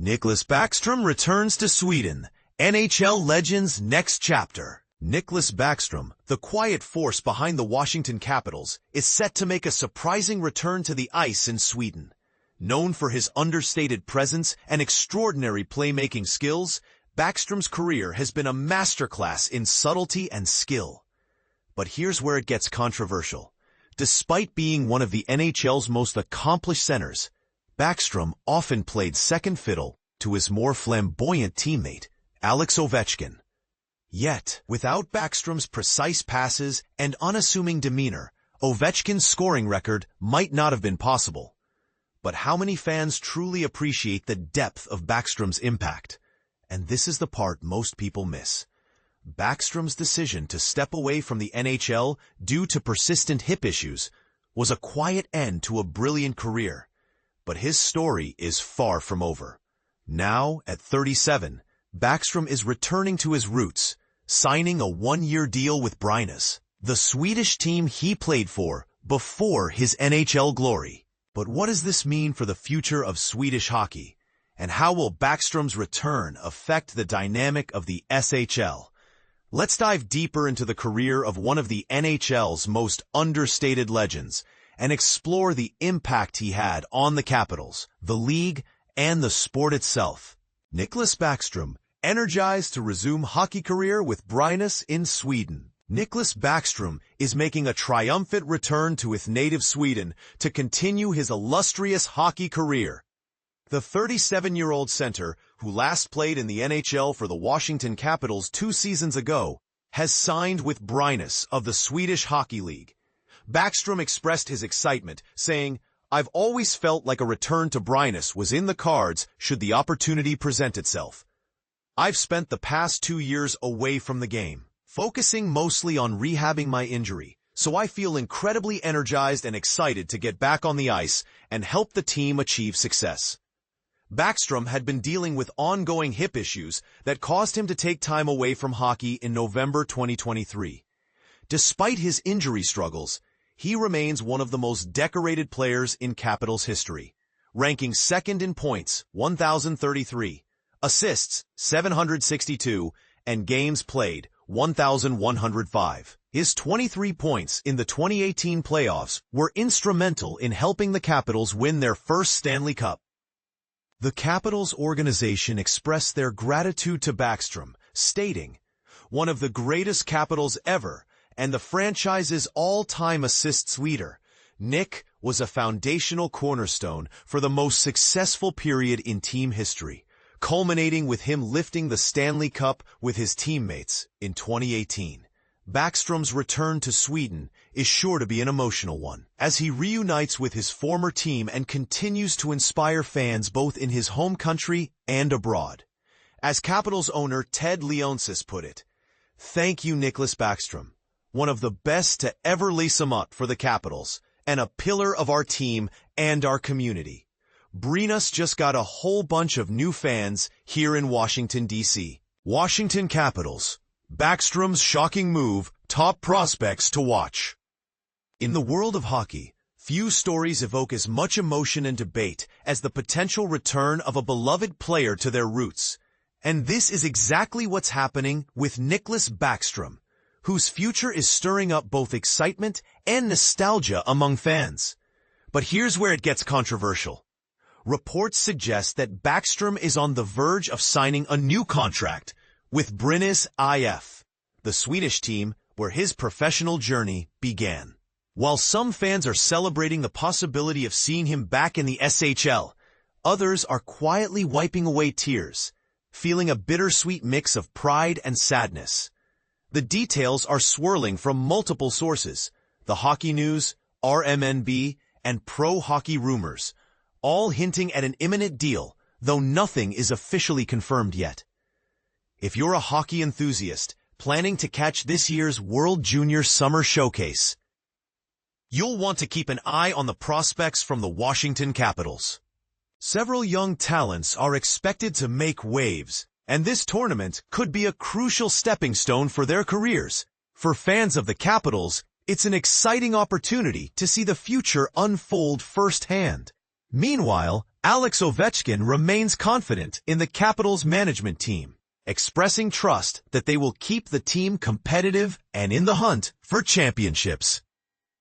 Nicklas Backstrom returns to Sweden. NHL Legends Next Chapter. Nicklas Backstrom, the quiet force behind the Washington Capitals, is set to make a surprising return to the ice in Sweden. Known for his understated presence and extraordinary playmaking skills, Backstrom's career has been a masterclass in subtlety and skill. But here's where it gets controversial. Despite being one of the NHL's most accomplished centers, Backstrom often played second fiddle to his more flamboyant teammate, Alex Ovechkin. Yet, without Backstrom's precise passes and unassuming demeanor, Ovechkin's scoring record might not have been possible. But how many fans truly appreciate the depth of Backstrom's impact? And this is the part most people miss. Backstrom's decision to step away from the NHL due to persistent hip issues was a quiet end to a brilliant career. But his story is far from over. Now, at 37, Backstrom is returning to his roots, signing a one-year deal with Brynas, the Swedish team he played for before his NHL glory. But what does this mean for the future of Swedish hockey? And how will Backstrom's return affect the dynamic of the SHL? Let's dive deeper into the career of one of the NHL's most understated legends and explore the impact he had on the Capitals, the league, and the sport itself. Nicklas Backstrom, energized to resume hockey career with Brynas in Sweden. Nicklas Backstrom is making a triumphant return to his native Sweden to continue his illustrious hockey career. The 37-year-old center, who last played in the NHL for the Washington Capitals 2 seasons ago, has signed with Brynas of the Swedish Hockey League. Backstrom expressed his excitement, saying, "I've always felt like a return to Brynas was in the cards should the opportunity present itself. I've spent the past 2 years away from the game, focusing mostly on rehabbing my injury, so I feel incredibly energized and excited to get back on the ice and help the team achieve success." Backstrom had been dealing with ongoing hip issues that caused him to take time away from hockey in November 2023. Despite his injury struggles, he remains one of the most decorated players in Capitals history, ranking second in points, 1,033, assists, 762, and games played, 1,105. His 23 points in the 2018 playoffs were instrumental in helping the Capitals win their first Stanley Cup. The Capitals organization expressed their gratitude to Backstrom, stating, "One of the greatest Capitals ever, and the franchise's all-time assists leader, Nick was a foundational cornerstone for the most successful period in team history, culminating with him lifting the Stanley Cup with his teammates in 2018. Backstrom's return to Sweden is sure to be an emotional one, as he reunites with his former team and continues to inspire fans both in his home country and abroad. As Capitals owner Ted Leonsis put it, "Thank you, Nicklas Backstrom, one of the best to ever lace 'em up for the Capitals, and a pillar of our team and our community. Brynas just got a whole bunch of new fans here in Washington, D.C. Washington Capitals. Backstrom's shocking move, top prospects to watch." In the world of hockey, few stories evoke as much emotion and debate as the potential return of a beloved player to their roots. And this is exactly what's happening with Nicklas Backstrom, whose future is stirring up both excitement and nostalgia among fans. But here's where it gets controversial. Reports suggest that Backstrom is on the verge of signing a new contract with Brynas IF, the Swedish team where his professional journey began. While some fans are celebrating the possibility of seeing him back in the SHL, others are quietly wiping away tears, feeling a bittersweet mix of pride and sadness. The details are swirling from multiple sources: the Hockey News, RMNB, and Pro Hockey Rumors, all hinting at an imminent deal, though nothing is officially confirmed yet. If you're a hockey enthusiast planning to catch this year's World Junior Summer Showcase, you'll want to keep an eye on the prospects from the Washington Capitals. Several young talents are expected to make waves, and this tournament could be a crucial stepping stone for their careers. For fans of the Capitals, it's an exciting opportunity to see the future unfold firsthand. Meanwhile, Alex Ovechkin remains confident in the Capitals management team, expressing trust that they will keep the team competitive and in the hunt for championships.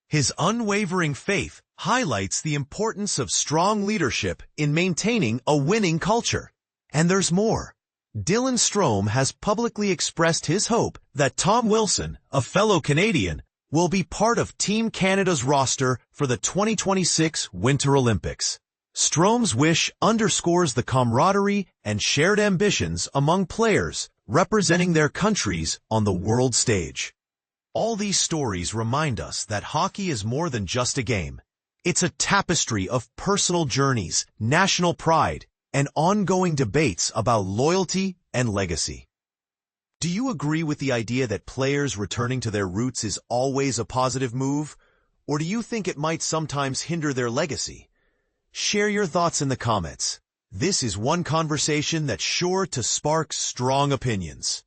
His unwavering faith highlights the importance of strong leadership in maintaining a winning culture. And there's more. Dylan Strome has publicly expressed his hope that Tom Wilson, a fellow Canadian, will be part of Team Canada's roster for the 2026 Winter Olympics. Strome's wish underscores the camaraderie and shared ambitions among players representing their countries on the world stage. All these stories remind us that hockey is more than just a game. It's a tapestry of personal journeys, national pride, and ongoing debates about loyalty and legacy. Do you agree with the idea that players returning to their roots is always a positive move, or do you think it might sometimes hinder their legacy? Share your thoughts in the comments. This is one conversation that's sure to spark strong opinions.